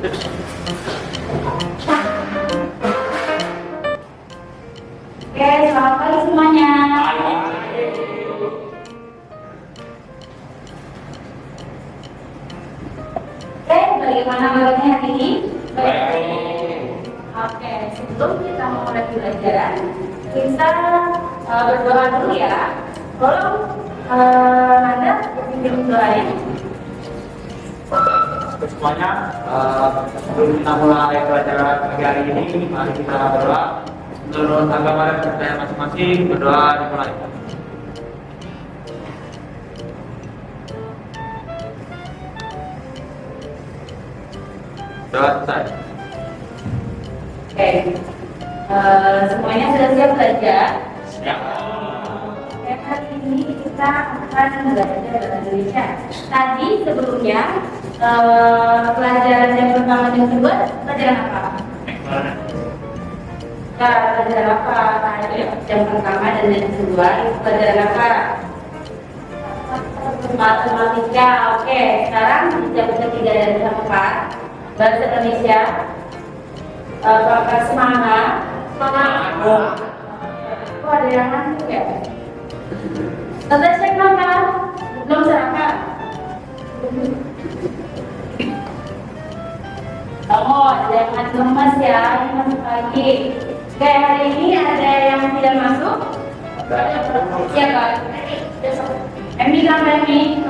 Oke, selamat pagi semuanya. Oke, bagaimana kabarnya hari ini? Baik. Oke, sebelum kita memulai pelajaran, kita berdoa dulu ya. Tolong Nanda pimpin doanya. Semuanya, sebelum kita mulai pelajaran pagi hari ini, mari kita berdoa. Menurut agama dan percaya masing-masing, berdoa dimulai. Doa selesai. Oke, semuanya sudah siap belajar? Siap. Oke, hari ini kita akan belajar bahasa Indonesia. Tadi sebelumnya pelajaran yang pertama dan kedua pelajaran apa? Pelajaran apa? Yang pertama dan yang kedua itu pelajaran apa? Matematika. Oke, sekarang di jam ketiga dan jam 4 bahasa Indonesia. Kakak semangat. Kok ada yang ngantuk ya? Tante cek kakak, belum sarapan. Kamu jangan lemas ya, ini masuk pagi. Oke, hari ini ada yang tidak masuk? Iya Pak. Emi kenapa Emi?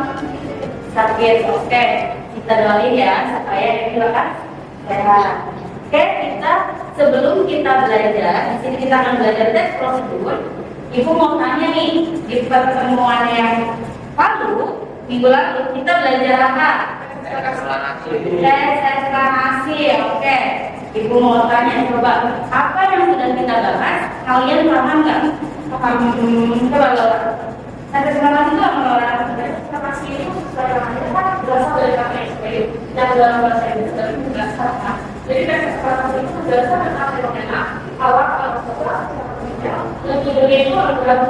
Sakit, oke. Kita doain ya supaya Emi lekas sehat. Oke, kita sebelum kita belajar, di sini kita akan belajar tes prosedur. Ibu mau tanya nih, di pertemuan yang lalu, minggu lalu kita belajar apa? Tes eksklamasi, oke. Ibu mau tanya, coba apa yang sudah kita bahas? Kalian paham nggak? Paham? Coba Laura. Tes eksklamasi itu apa Laura? Eksklamasi itu berasal dari kata eksklamasi yang dalam bahasa Inggris dari berasal. Jadi tes eksklamasi itu berasal dari kata fenomena awal atau setelah lebih itu adalah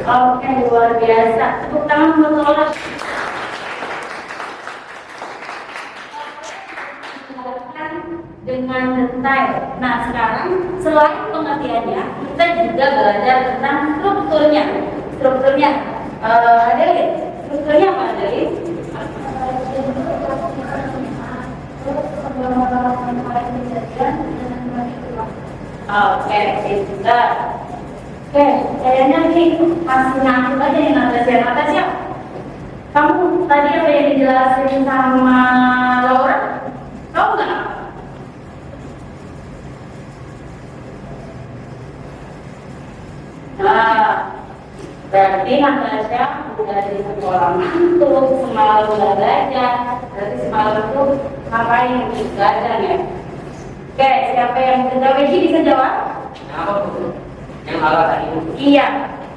oke, luar biasa. Tepuk tangan buat Laura. Dengan detail. Nah, sekarang selain pengertiannya, kita juga belajar tentang strukturnya. Strukturnya, Adeline, strukturnya apa Adeline? Oke, pintar. Oke, kayaknya nih masih nangkep aja nih Natasha. Kamu tadi apa yang dijelasin sama Laura? Tahu nggak? Nah, berarti Natasha udah di sekolah ngantuk, semalam udah belajar. Berarti semalam tuh ngapain? Belajar ya? Oke, siapa yang bisa jawab? Bisa jawab? Apa Bu? Yang awal tadi Bu? Iya.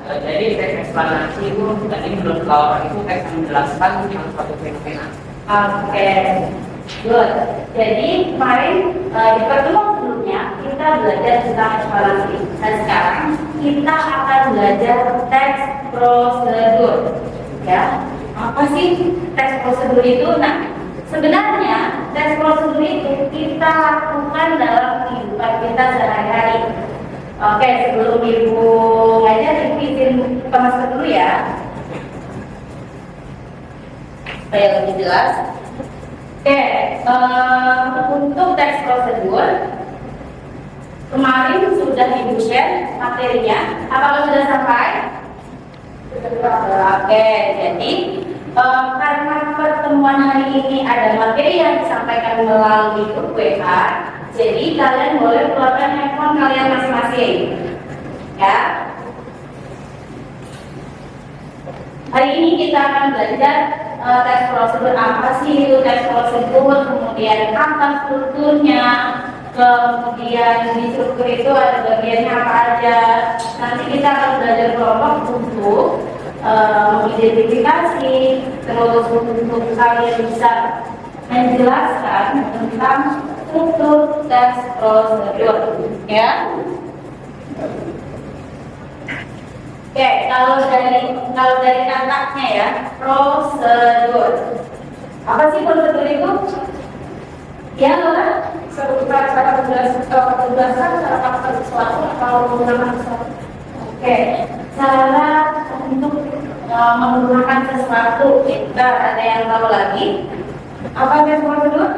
Jadi teks eksplanasi itu tadi menurut Laura itu teks yang menjelaskan yang suatu fenomena. Oke, good. Jadi kemarin di pertemuan sebelumnya kita belajar tentang eksplanasi. Dan sekarang kita akan belajar teks prosedur. Ya, apa sih teks prosedur itu? Nah, sebenarnya teks prosedur itu kita lakukan dalam kehidupan kita sehari-hari. Oke, sebelum Ibu ngajar, Ibu izin buka masker dulu ya, supaya lebih jelas. Oke, untuk teks prosedur kemarin sudah Ibu share materinya. Apakah sudah sampai? Oke, jadi karena pertemuan hari ini ada materi yang disampaikan melalui grup WA, jadi kalian boleh keluarkan handphone kalian masing-masing. Ya. Hari ini kita akan belajar teks prosedur. Apa sih itu teks prosedur, kemudian apa strukturnya, kemudian di struktur itu ada bagiannya apa aja. Nanti kita akan belajar kelompok untuk mengidentifikasi, terus untuk kalian bisa menjelaskan tentang struktur teks prosedur, ya. Oke, kalau dari katanya ya, prosedur. Apa sih prosedur itu? Ya, Laura, cara penjelasan cara paksa sesuatu atau menggunakan sesuatu. Oke, cara untuk menggunakan sesuatu. Kita ada yang tahu lagi? Apa yang prosedur?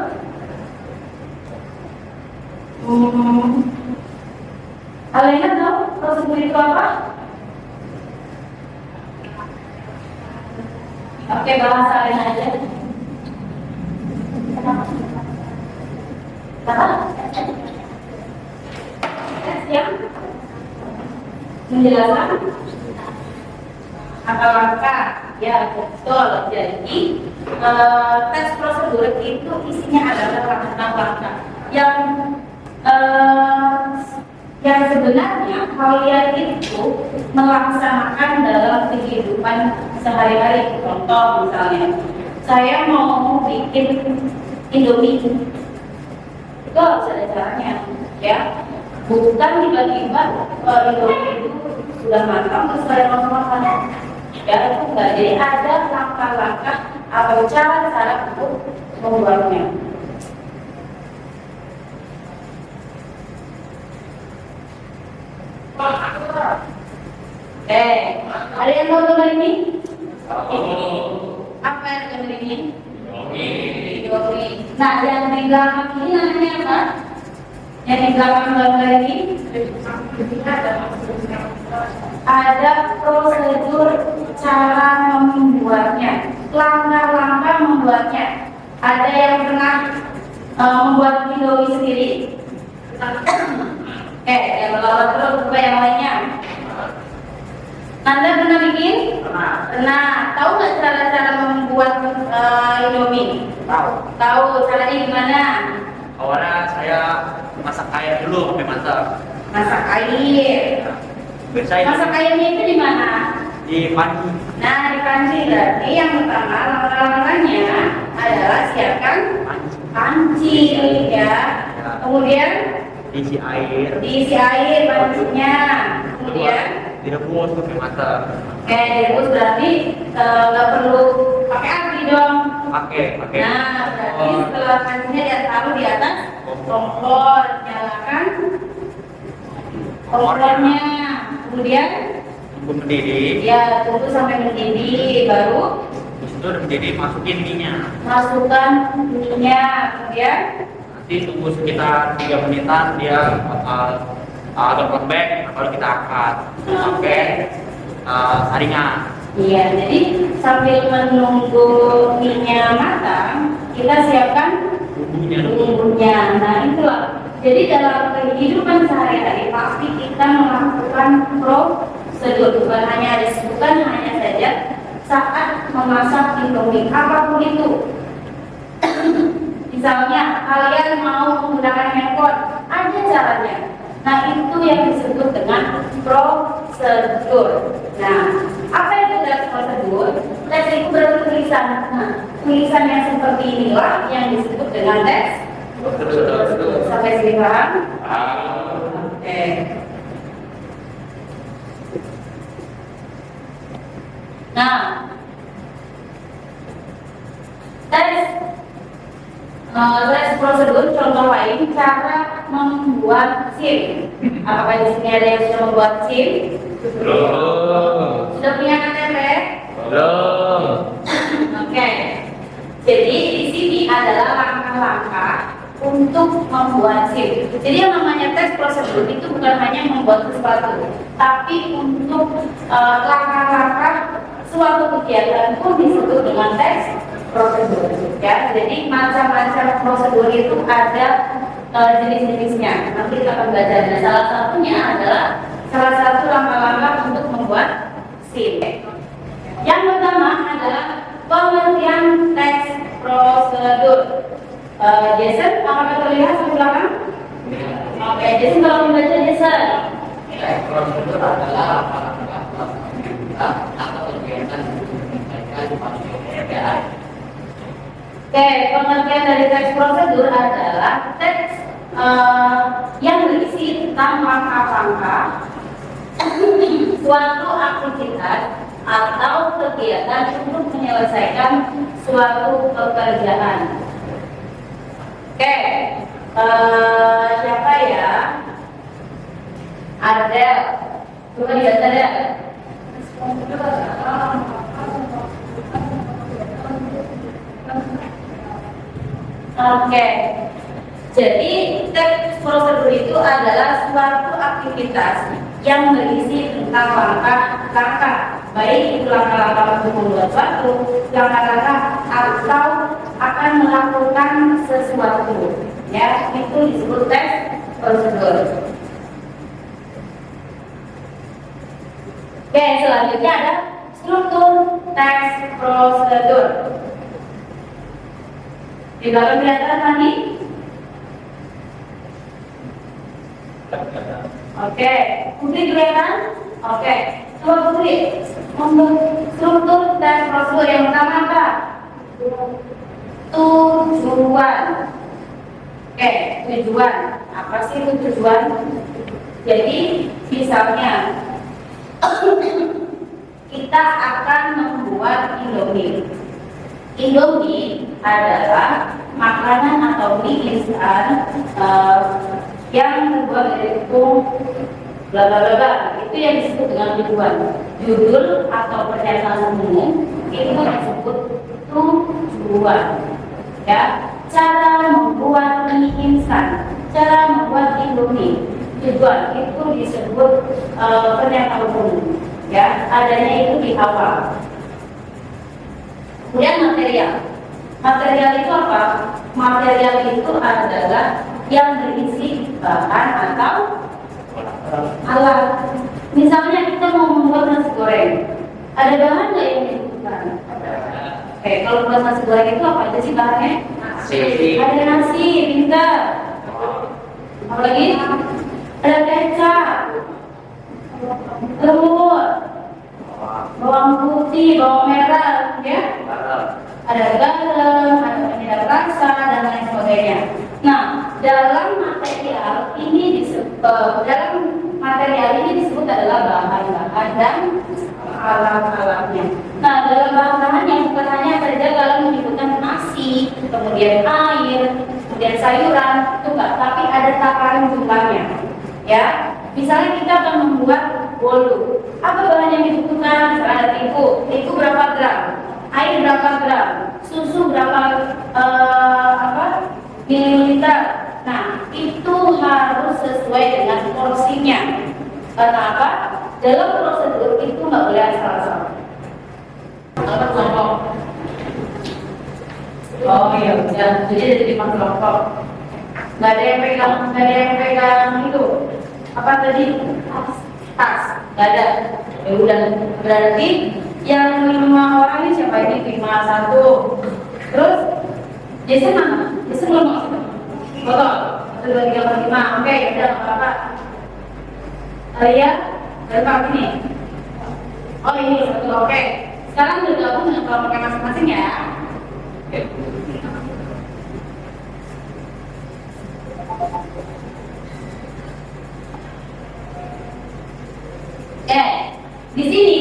Alena tahu prosedur itu apa? Oke, bahasa Alena aja. Apa? Yang menjelaskan langkah-langkah. Ya, betul. Jadi tes prosedur itu isinya adalah langkah-langkah yang sebenarnya kalian itu melaksanakan dalam kehidupan sehari-hari. Contoh misalnya, saya mau bikin Indomie, itu harus ada caranya, ya. Bukan tiba-tiba Indomie itu sudah matang terus saya langsung makan, ya, itu enggak. Jadi ada langkah-langkah atau cara-cara untuk membuatnya. Ada yang tahu gambar ini? Apa yang gambar ini? Indomie. Nah, yang di belakang ini namanya apa? Yang di belakang gambar ini ada prosedur cara membuatnya, langkah-langkah membuatnya. Ada yang pernah membuat Indomie sendiri? Yang melawat terus, coba yang lainnya. Anda pernah bikin? Pernah. Tahu nggak cara-cara membuat Indomie? Tahu caranya gimana? Awalnya saya masak air dulu sampai masak. Masak air. Biasanya Masak airnya itu di mana? di panci. Nah, di panci. Berarti yang pertama langkah-langkahnya adalah siapkan panci, ya. Kemudian Diisi air. diisi air pancinya. Kemudian direbus sampai matang. direbus, berarti nggak perlu pakai api dong. Pakai. Nah, berarti setelah pancinya dia taruh di atas kompor, nyalakan kompornya. Kemudian Tunggu mendidih. ya tunggu sampai mendidih, baru Di situ udah mendidih, masukin minyak. masukkan minyak. Kemudian Nanti tunggu sekitar 3 menitan dia bakal agak lembek, baru kita angkat pakai saringan. iya, jadi sambil menunggu minyak matang, kita siapkan bumbunya. Nah, itulah. Jadi dalam kehidupan sehari-hari pasti kita melakukan prosedur, bukan hanya saja saat memasak Indomie, apapun itu. Misalnya kalian mau menggunakan handphone, ada caranya. Nah, itu yang disebut dengan prosedur. Nah, apa itu tes prosedur? Tes itu berarti tulisan. Nah, tulisan yang seperti inilah yang disebut dengan tes prosedur. Sampai sini paham? Oke. Nah, tes prosedur contoh lain, cara membuat SIM. Apakah di sini ada yang sudah membuat SIM? Belum. Sudah punya KTP? Belum. Oke. Jadi di sini adalah langkah-langkah untuk membuat SIM. Jadi yang namanya tes prosedur itu bukan hanya membuat sesuatu, tapi untuk langkah-langkah suatu kegiatan pun disebut dengan tes prosedur, ya. Jadi macam-macam prosedur itu ada jenis-jenisnya. Nanti kita akan belajar. Dan salah satunya adalah salah satu langkah-langkah untuk membuat SIM. Yang pertama adalah pengertian tes prosedur. Jason, apakah terlihat di belakang? Oke, Jason kalau membaca Jason. Tes prosedur adalah atau kegiatan menyampaikan pekerjaan. Oke, pengertian dari teks prosedur adalah teks yang berisi tentang langkah-langkah suatu aktivitas atau kegiatan untuk menyelesaikan suatu pekerjaan. Oke, siapa ya? Adel. Coba lihat Adel. Oke. Jadi tes prosedur itu adalah suatu aktivitas yang berisi tentang langkah-langkah, baik itu langkah-langkah untuk membuat suatu, langkah-langkah atau akan melakukan sesuatu. Ya, itu disebut tes prosedur. Oke, selanjutnya ada struktur tes prosedur. Di belakang kelihatan tadi? Oke, Putri kelihatan? Oke, coba Putri untuk struktur tes prosedur yang pertama apa? Tujuan. Oke, tujuan. Apa sih itu tujuan? Jadi, misalnya kita akan membuat Indomie. Indomie adalah makanan atau mie instan yang terbuat dari tepung bla bla bla. Itu yang disebut dengan tujuan. Judul atau pernyataan umum itu disebut tujuan. Ya, cara membuat mie instan, cara membuat Indomie. Tujuan itu disebut pernyataan umum. Ya, adanya itu di awal. Kemudian material. Material itu apa? Material itu adalah yang berisi bahan atau alat. Misalnya kita mau membuat nasi goreng, ada bahan nggak yang dibutuhkan? Oke, kalau buat nasi goreng itu apa aja sih bahannya? Nasi. Ada nasi, pintar. Apa lagi? Ada kecap, telur, bawang putih, bawang merah, ya. Ada garam, ada penyedap rasa, dan lain sebagainya. Nah, dalam material ini disebut adalah bahan-bahan dan alat-alatnya. Nah, dalam bahan-bahannya bukan hanya saja kalau menyebutkan nasi, kemudian air, kemudian sayuran, itu enggak, tapi ada takaran jumlahnya. Ya, misalnya kita akan membuat bolu. Apa bahan yang dibutuhkan? Misalnya ada terigu berapa gram? Air berapa gram, susu berapa mililiter. Nah, itu harus sesuai dengan porsinya. Karena apa? Dalam prosedur itu nggak boleh asal-asal. Oh iya, jadi jadi kelompok. Nggak ada yang pegang itu. Apa tadi? Tas. Nggak ada. Ya udah, berarti yang 5 orang ini siapa ini? 5, 1. Terus Jason mana? Jason belum masuk. Foto. 1, 2, 3, 4, 5. Oke, ya udah nggak apa-apa. Iya, dan Pak ini. Oh ini 1. Oke. Sekarang bergabung dengan kelompoknya masing-masing ya. Di sini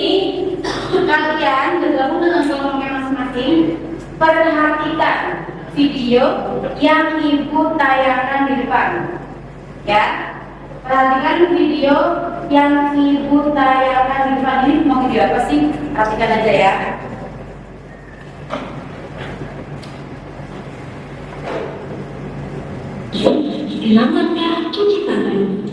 kalian bergabung dengan kelompoknya masing-masing. Perhatikan video yang ibu tayangkan di depan. Ya, perhatikan video yang ibu tayangkan di depan. Ini mau video apa sih? Perhatikan aja ya. Langkah cuci tangan.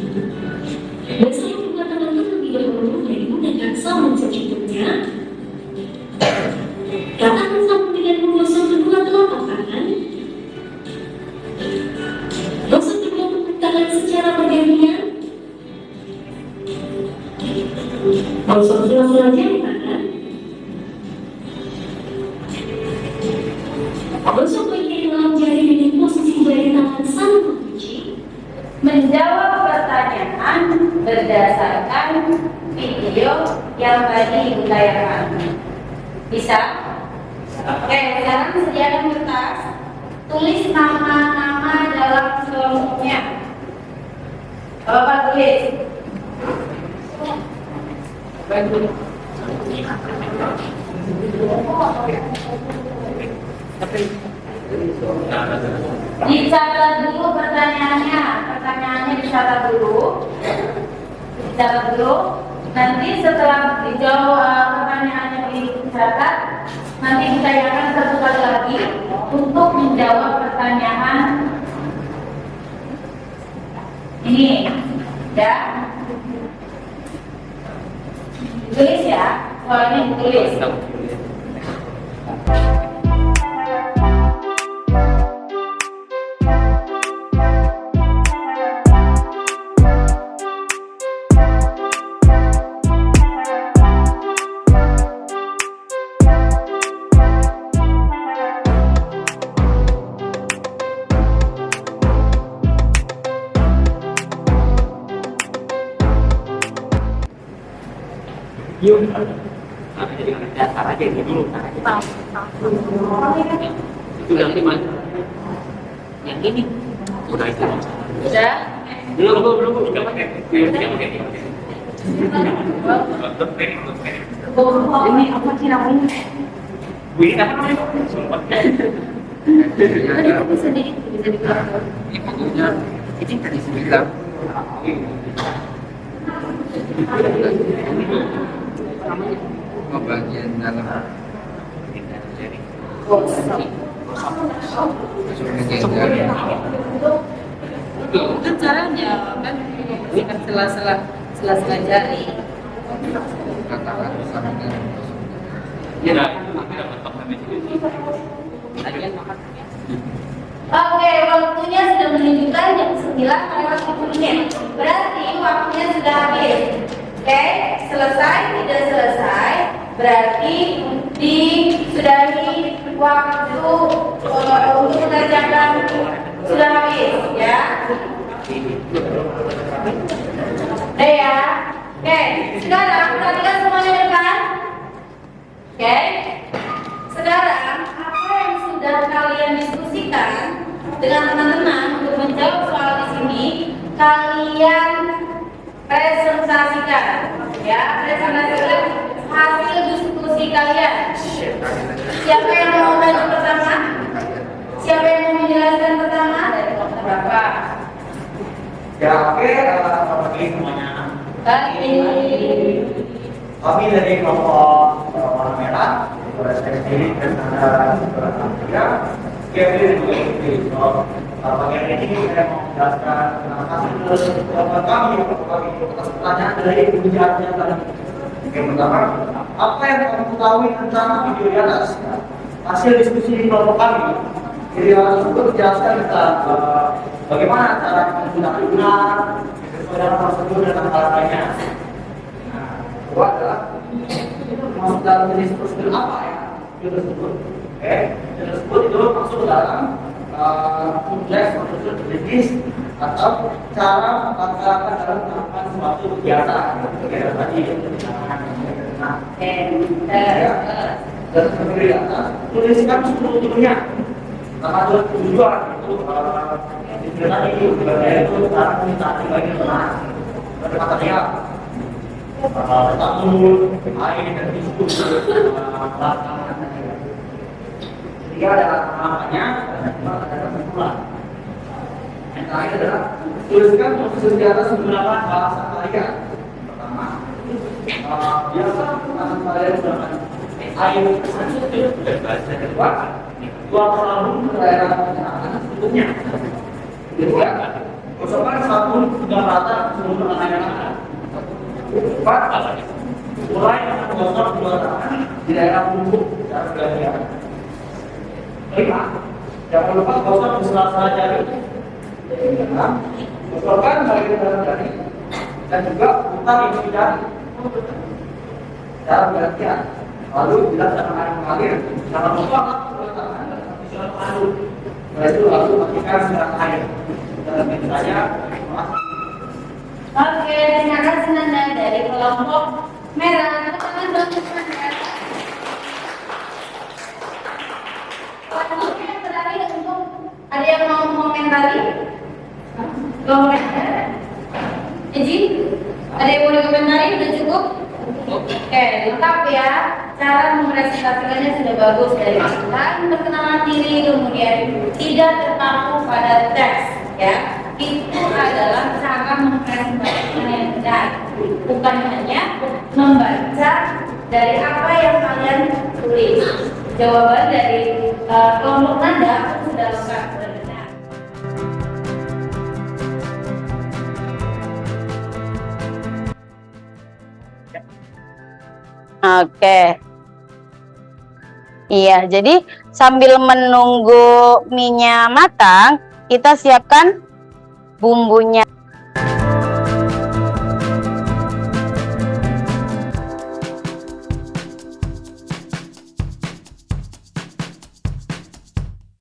Basahi kedua tangan terlebih dahulu dan gunakan sabun secukupnya. Ratakan sabun dengan menggosok kedua telapak tangan. Gosok kedua telapak tangan secara bergantian. Gosok kedua jari tangan. Gosok bagian dalam jari dengan posisi jari tangan saling mengunci. Menjawab pertanyaan berdasarkan video yang tadi ibu tayangkan. Bisa? Oke, sekarang sediakan kertas. Tulis nama-nama dalam kelompoknya. Bapak tulis. Dicatat dulu pertanyaannya. Pertanyaannya dicatat dulu. Dicatat dulu. Nanti setelah dijawab pertanyaannya dicatat, nanti ditanyakan satu kali lagi untuk menjawab pertanyaan ini. Ya. Tulis ya. Soalnya ditulis. Yuk. Jadi dasar aja ini dulu. Itu yang ini mana? Yang ini. Udah itu. Sudah? Belum. Tidak pakai. Ini apa sih namanya? Ini apa namanya? Bisa dibilang. Ini pokoknya itu tadi sebilang. Oh, bagian dalam masuk bagian dalam. Itu caranya kan membersihkan sela-sela jari. Katakan bersama dengan Ya, tidak mentok sampai sini. Oke, waktunya sudah menunjukkan jam 9:10. Berarti waktunya sudah habis. Oke, selesai tidak selesai berarti disudahi waktu untuk mengerjakan sudah habis ya. Ya. Oke, sekarang perhatikan semuanya depan. Oke. Sekarang apa yang sudah kalian diskusikan dengan teman-teman untuk menjawab soal di sini, kalian presentasikan, ya, presentasikan hasil diskusi kalian. Siapa yang mau maju pertama? Siapa yang mau menjelaskan pertama? Dari kelompok berapa? Ya, oke, selamat pagi semuanya. Kami dari kelompok warna merah, saya sendiri dan ada beberapa tiga. Kevin juga sendiri. Bagian ini saya mau menjelaskan tentang hasil kelompok kami atas pertanyaan dari pembicaranya tadi. Yang pertama, apa yang kamu ketahui tentang video di atas? Hasil diskusi di kelompok kami. Video tersebut menjelaskan tentang bagaimana cara menggunakan benar, sesuai dalam prosedur dan hal lainnya. Kedua adalah masuk dalam jenis prosedur apa ya? Video tersebut. Video tersebut itu masuk dalam kompleks prosedur jenis atau cara melaksanakan dalam melakukan suatu kegiatan. Kegiatan tadi. Nah, dan seperti atas tuliskan seluruhnya. Sama tujuan itu dikira itu itu cara minta bagian tengah pada material. Tamun, air dan tisu Ketiga adalah namanya ada kesimpulan. Yang terakhir adalah tuliskan posisi di atas menggunakan bahasa kalian. Pertama, biasa bahasa kalian menggunakan air dan kedua, dua selalu daerah pencernaan sebelumnya. Ketiga, kosongkan sabun hingga rata seluruh anak-anak. Empat, mulai menggosok dua tangan di daerah punggung secara bergantian. Lima, jangan lupa gosok di sela-sela jari. Enam, gosokkan bagian dalam jari dan juga putar isi jari secara bergantian. Lalu bila sedang air mengalir, jangan lupa dua tangan dan silat aduk. Setelah itu lalu matikan sinar air. Dan saya, Oke, terima kasih Nanda dari kelompok merah. Tangan dong semuanya. Selanjutnya yang terakhir untuk ada yang mau komentari? Komentar? Izin? Ada yang mau dikomentari? Udah cukup? Oke, lengkap ya. cara mempresentasikannya sudah bagus dari kan perkenalan diri, kemudian tidak terpaku pada teks, ya. Itu adalah cara mempresentasikan yang benar, bukan hanya membaca dari apa yang kalian tulis. Jawaban dari kelompok nada sudah lengkap, sudah benar. Oke. Iya, jadi sambil menunggu mie-nya matang, kita siapkan bumbunya.